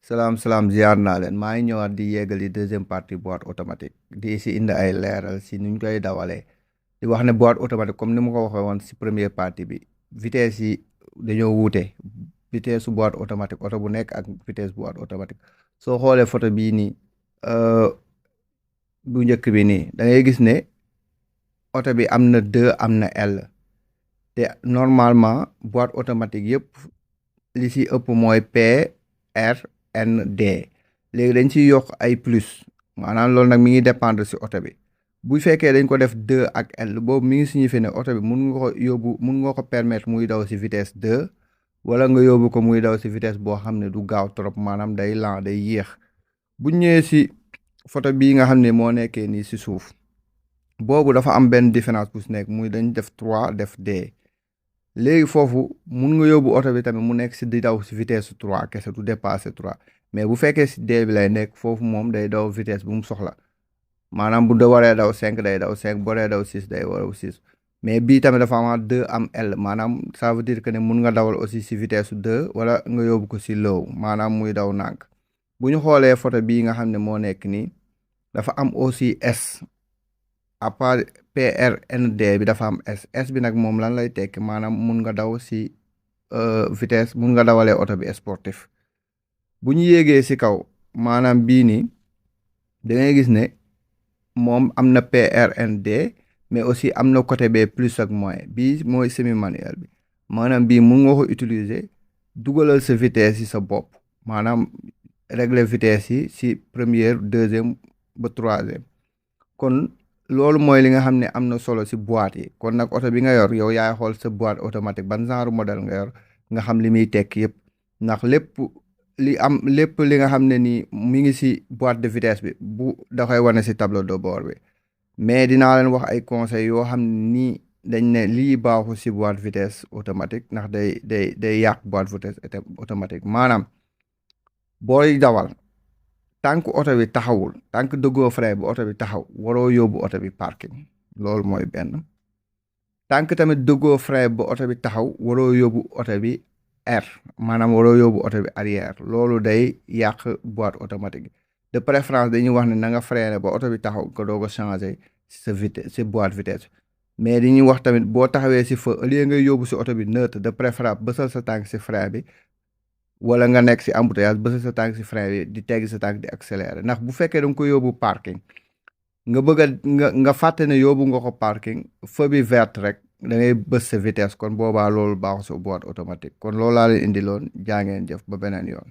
salaam ziar naa leen maa ngi ñëwaat di yeggali deuxième partie boîte automatique di si indi ay leeral si nuñ koy dawalee di wax ne boîte automatique comme ni ma ko waxee woon si première partie bi vitesse yi dañoo wuute vitesse su boîte automatique oto bu nekk ak vitesse boîte automatique soo xoolee photo bii nii bu njëkk bi nii da ngay gis ne oto bi am na 2 am na L te normalement boîte automatique yëpp li si ëpp mooy P R N D léegi dañ ciy yokk ay plus maanaam loolu nag mi ngi dépendre si oto bi bu fekkee dañ ko def 2 ak L boobu mi ngi signifié ne oto bi mun nga ko yóbbu mun nga ko permettre muy daw si vitesse 2 wala nga yóbbu ko muy daw si vitesse boo xam ne du gaaw trop maanaam day lent day yéex bu ñëwee si photo bii nga xam ne moo nekkee nii si suuf boobu dafa am benn différence bu si nekk muy dañ def 3 def D léegi foofu mun nga yóbbu oto bi tamit mu nekk si di daw si vitesse 3 kese du dépasser 3 mais bu fekkee si D bi lay nekk foofu moom day daw vitesse bu mu soxla maanaam bu da waree daw 5 day daw 5 bu waree daw 6 day daw 6 mais bii tamit dafa amaat 2 am L maanaam ça veut dire que ne mun nga dawal aussi si vitesse 2 wala nga yóbbu ko si low maanaam muy daw nànk bu ñu xoolee photo bii nga xam ne moo nekk nii dafa am aussi S à part PRND bi dafa am S bi nag moom lan lay tekki maanaam mun nga daw si vitesse mun nga dawalee oto bi sportif bu ñu yéegee si kaw maanaam bii nii da ngay gis ne moom am na PRND mais aussi am na côté bee plus ak moins bii mooy semi manuel bi maanaam bii mun nga ko utiliser dugalal sa vitesse yi sa bopp maanaam régler vitesse yi si première deuxième ba troisième kon loolu mooy li nga xam ne am na solo si boîte yi kon nag oto bi nga yor yow yaay xool sa boîte automatique ban genre modèle nga yor nga xam li muy tekk yëpp ndax lépp li nga xam ne nii mi ngi si boîte de vitesse bi bu da koy wane si tableau de bord bi mais dinaa leen wax ay conseils yoo xam ne nii dañ ne lii baaxul si boîte vitesse automatique ndax day yàq boîte vitesse automatique maanaam booy dawal tànk oto bi taxawul tànk dëggoo frein bi oto bi taxaw waroo yóbbu oto bi parking loolu mooy benn tànk tamit dëggoo frein ba oto bi taxaw waroo yóbbu oto bi R maanaam waroo yóbbu oto bi arrière loolu day yàq boîte automatique de préférence dañuy wax ne na nga freiner ba oto bi taxaw nga doog a changer sa vitesse si boîte vitesse mais dañuy wax tamit boo taxawee si feu au lieu ngay yóbbu si oto bi neutre de préférence bësal sa tànk si frein bi wala nga nekk si embouteillage bësal sa tànk si frein bi di teggi sa tànk di accélérer ndax bu fekkee da nga ko yóbbu parking nga bëgg a nga fàtte ne yóbbu nga ko parking feu bi vert rek da ngay bës sa vitesse kon boobaa loolu baaxu sa boîte automatique kon loolu laa leen indi loon jaa ngeen jëf ba beneen yoon